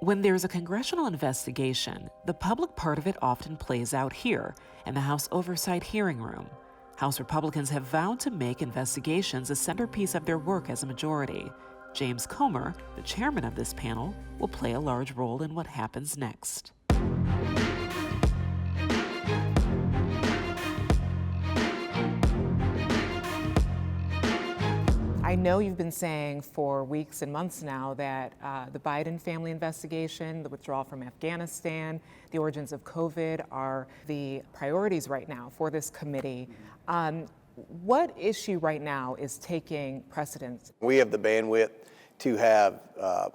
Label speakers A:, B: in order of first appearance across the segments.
A: When there's a congressional investigation, the public part of it often plays out here in the House Oversight Hearing Room. House Republicans have vowed to make investigations a centerpiece of their work as a majority. James Comer, the chairman of this panel, will play a large role in what happens next.
B: I know you've been saying for weeks and months now that the Biden family investigation, the withdrawal from Afghanistan, the origins of COVID are the priorities right now for this committee. What issue right now is taking precedence?
C: We have the bandwidth to have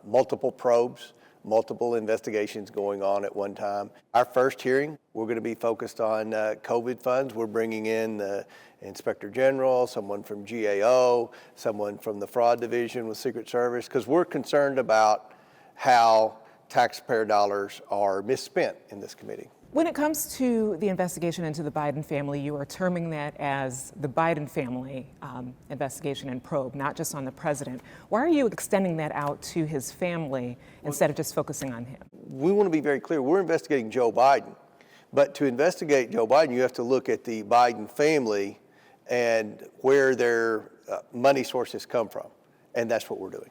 C: multiple probes, multiple investigations going on at one time. Our first hearing, we're going to be focused on COVID funds. We're bringing in the Inspector General, someone from GAO, someone from the Fraud Division with Secret Service, because we're concerned about how taxpayer dollars are misspent in this committee.
B: When it comes to the investigation into the Biden family, you are terming that as the Biden family investigation and probe, not just on the president. Why are you extending that out to his family instead of just focusing on him?
C: We want to be very clear. We're investigating Joe Biden. But to investigate Joe Biden, you have to look at the Biden family and where their money sources come from. And that's what we're doing.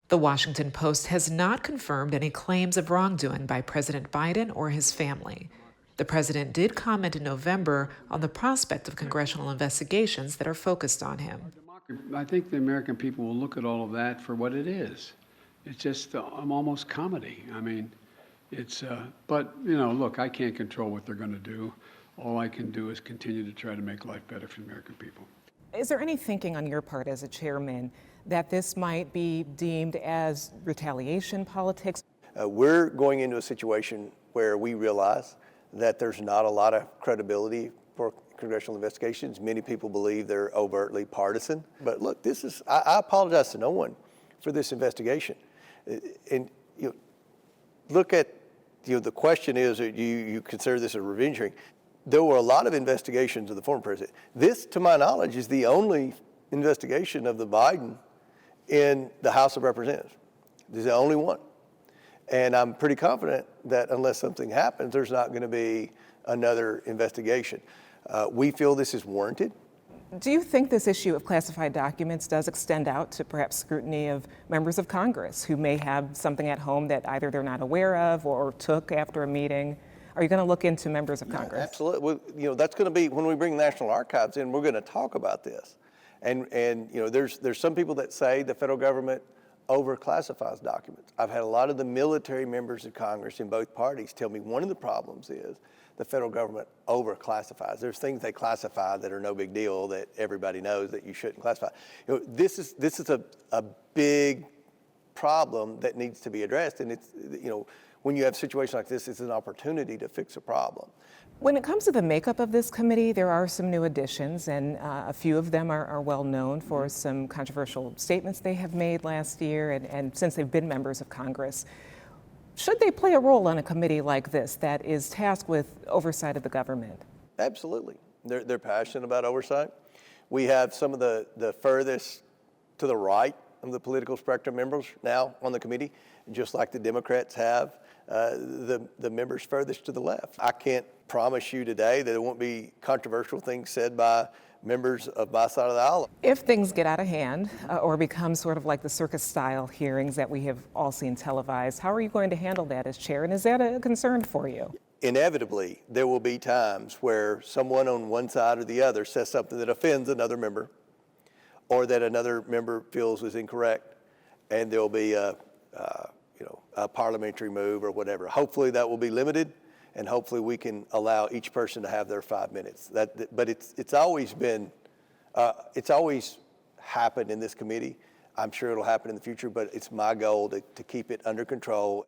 A: The Washington Post has not confirmed any claims of wrongdoing by President Biden or his family. The president did comment in November on the prospect of congressional investigations that are focused on him.
D: I think the American people will look at all of that for what it is. It's just almost comedy. I mean, but, look, I can't control what they're going to do. All I can do is continue to try to make life better for the American people.
B: Is there any thinking on your part as a chairman that this might be deemed as retaliation politics?
C: We're going into a situation where we realize that there's not a lot of credibility for congressional investigations. Many people believe they're overtly partisan. But look, I apologize to no one for this investigation. And look at, the question is, you consider this a revenge hearing. There were a lot of investigations of the former president. This, to my knowledge, is the only investigation of the Biden in the House of Representatives. This is the only one. And I'm pretty confident that unless something happens, there's not going to be another investigation. We feel this is warranted.
B: Do you think this issue of classified documents does extend out to perhaps scrutiny of members of Congress who may have something at home that either they're not aware of or took after a meeting? Are you going to look into members of Congress?
C: Absolutely. That's going to be, when we bring National Archives in, we're going to talk about this. And there's some people that say the federal government overclassifies documents. I've had a lot of the military members of Congress in both parties tell me one of the problems is the federal government overclassifies. There's things they classify that are no big deal that everybody knows that you shouldn't classify. This is a big problem that needs to be addressed, and it's when you have situations like this, it's an opportunity to fix a problem.
B: When it comes to the makeup of this committee, there are some new additions, and a few of them are well known for some controversial statements they have made last year and since they've been members of Congress. Should they play a role on a committee like this that is tasked with oversight of the government?
C: Absolutely. They're passionate about oversight. We have some of the furthest to the right of the political spectrum members now on the committee, just like the Democrats have the members furthest to the left. I can't promise you today that there won't be controversial things said by members of my side of the aisle.
B: If things get out of hand or become sort of like the circus-style hearings that we have all seen televised, how are you going to handle that as chair, and is that a concern for you?
C: Inevitably, there will be times where someone on one side or the other says something that offends another member or that another member feels is incorrect, and there'll be a parliamentary move or whatever. Hopefully that will be limited, and hopefully we can allow each person to have their 5 minutes. But it's always happened in this committee. I'm sure it'll happen in the future, but it's my goal to keep it under control.